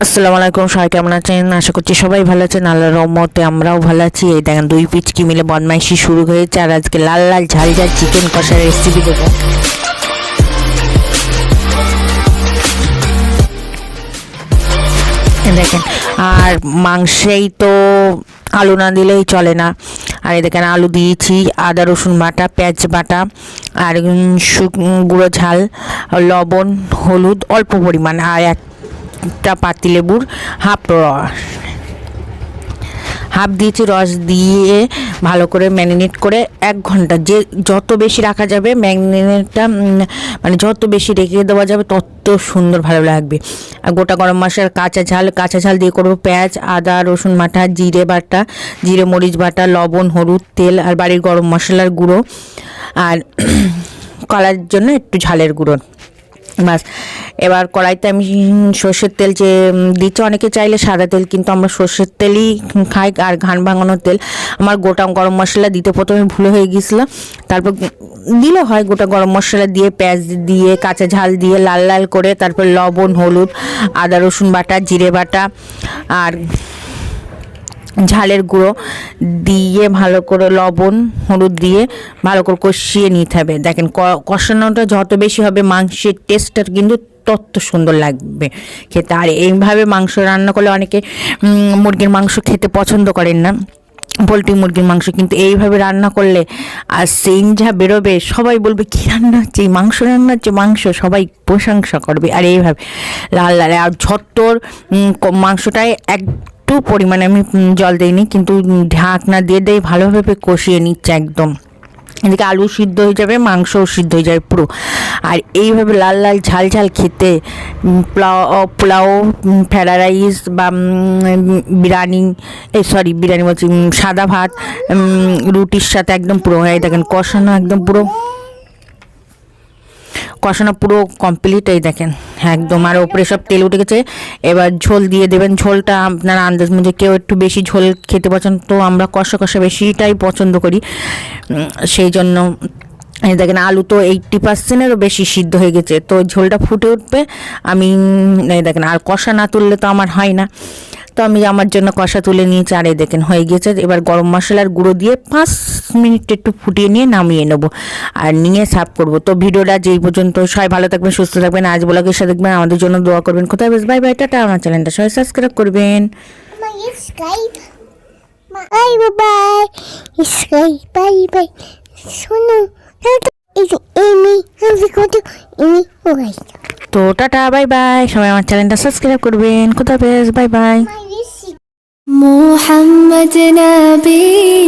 আসসালামু আলাইকুম, সবাই কেমন আছেন? আশা করছি সবাই ভালো আছেন। আল্লাহর রহমতে আমরাও ভালো আছি। এই দেখেন দুই পিচকি মিলে বদমাইশি শুরু হয়েছে, আর আজকে লাল লাল ঝাল ঝাল চিকেন কষার রেসিপি দেবো। দেখেন, আর মাংসেই তো আলু না দিলেই চলে না। আর এই দেখেন আলু দিয়েছি, আদা রসুন বাটা, পেঁয়াজ বাটা, আর গুঁড়ো ঝাল, লবণ, হলুদ অল্প পরিমাণ, আর একটা পাতিলেবুর হাফ দিয়েছি রস দিয়ে ভালো করে ম্যারিনেট করে 1 ঘন্টা, যে যত বেশি রাখা যাবে ম্যারিনেটটা, মানে যত বেশি রেখে দেওয়া যাবে তত সুন্দর ভালো লাগবে। আর গোটা গরম মশলার কাঁচা ঝাল দিয়ে করবো পেঁয়াজ, আদা রসুন বাটা, জিরে বাটা, জিরে মরিচ বাটা, লবণ, হলুদ, তেল, আর বাড়ির গরম মশলার গুঁড়ো, আর কলার জন্য একটু ঝালের গুঁড়ো। বাস, এবার কড়াইতে আমি সর্ষের তেল যে দিচ্ছে, অনেকে চাইলে সাদা তেল, কিন্তু আমরা সর্ষের তেলই খাই। আর ঘান ভাঙানোর তেল। আমার গোটা গরম মশলা দিতে প্রথমে ভুল হয়ে গিয়েছিলো, তারপর দিলে হয় গোটা গরম মশলা দিয়ে, পেঁয়াজ দিয়ে, কাঁচা ঝাল দিয়ে লাল লাল করে, তারপর লবণ, হলুদ, আদা রসুন বাটা, জিরে বাটা, আর ঝালের গুঁড়ো দিয়ে ভালো করে, লবণ হলুদ দিয়ে ভালো করে কষিয়ে নিতে হবে। দেখেন কষানোটা যত বেশি হবে মাংসের টেস্টটা কিন্তু তত সুন্দর লাগবে খেতে। আর এইভাবে মাংস রান্না করলে অনেকে মুরগির মাংস খেতে পছন্দ করেন না, পোলট্রি মুরগির মাংস, কিন্তু এইভাবে রান্না করলে আর সেন্ট যা বেরোবে, সবাই বলবে কী রান্না হচ্ছে, এই মাংস রান্না হচ্ছে, মাংস সবাই প্রশংসা করবে। আর এইভাবে লাল লাল আর ঝট্টর মাংসটায় একটু পরিমাণে আমি জল দিইনি, কিন্তু ঢাকনা দিয়ে ভালোভাবে কষিয়ে নিচ্ছে একদম। এদিকে আলু সিদ্ধ হয়ে যাবে, মাংসও সিদ্ধ হয়ে যাবে পুরো। আর এইভাবে লাল লাল ঝাল ঝাল খেতে পোলাও, ফ্রাইড রাইস বা বিরিয়ানি, বিরিয়ানি বলছি, সাদা ভাত, রুটির সাথে একদম পুরো হয়ে দেখেন কষানো, একদম পুরো কষানো পুরো কমপ্লিট। এই দেখেন একদম, আর ওপরে সব তেল উঠে গেছে। এবার ঝোল দিয়ে দেবেন। ঝোলটা আপনার আন্দাজ মধ্যে, কেউ একটু বেশি ঝোল খেতে পছন্দ, তো আমরা কষা কষা বেশিটাই পছন্দ করি, সেই জন্য। এই দেখেন আলু তো 80%-এরও বেশি সিদ্ধ হয়ে গেছে, তো ঝোলটা ফুটে উঠবে। আমি এই দেখেন, আর কষা না তুললে তো আমার হয় না, তো আমি আমার জন্য কষা তুলে নিয়েছি। আর এই দেখেন হয়ে গেছে। এবার গরম মশলার গুঁড়ো দিয়ে 5 মিনিট একটু ফুটিয়ে নিয়ে নামিয়ে নেব, আর নিয়ে সার্ভ করব। তো ভিডিওটা যেই পর্যন্ত, সবাই ভালো থাকবেন, সুস্থ থাকবেন, আজ ব্লগের সাথে দেখবেন, আমাদের জন্য দোয়া করবেন। কোথায় বেশ, বাই বাই, টাটা। আমার চ্যানেলটা সবাই সাবস্ক্রাইব করবেন। বাই বাই, বাই বাই, শোনো, তো টাটা, বাই বাই, সবাই আমার চ্যানেলটা সাবস্ক্রাইব করবেন। কোথায় বেশ, বাই বাই। محمد نبي